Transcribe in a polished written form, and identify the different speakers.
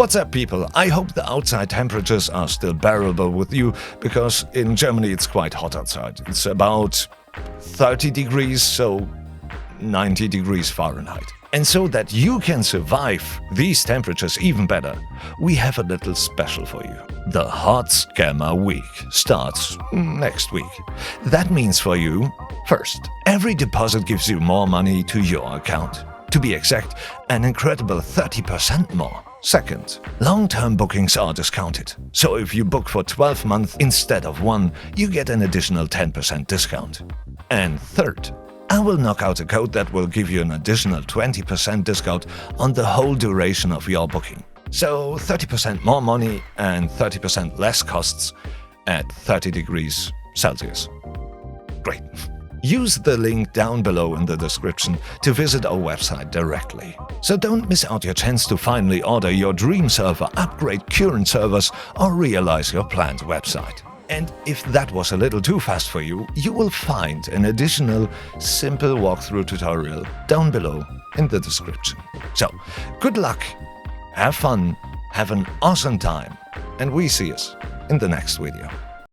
Speaker 1: What's up, people? I hope the outside temperatures are still bearable with you, because in Germany it's quite hot outside. It's about 30 degrees, so 90 degrees Fahrenheit. And so that you can survive these temperatures even better, we have a little special for you. The Hot Scammer Week starts next week. That means for you, first, every deposit gives you more money to your account. To be exact, an incredible 30% more. Second, long-term bookings are discounted. So if you book for 12 months instead of 1, you get an additional 10% discount. And third, I will knock out a code that will give you an additional 20% discount on the whole duration of your booking. So 30% more money and 30% less costs at 30 degrees Celsius. Great. Use the link down below in the description to visit our website directly. So don't miss out your chance to finally order your dream server, upgrade current servers, or realize your planned website. And if that was a little too fast for you, you will find an additional simple walkthrough tutorial down below in the description. So, good luck, have fun, have an awesome time, and we see us in the next video.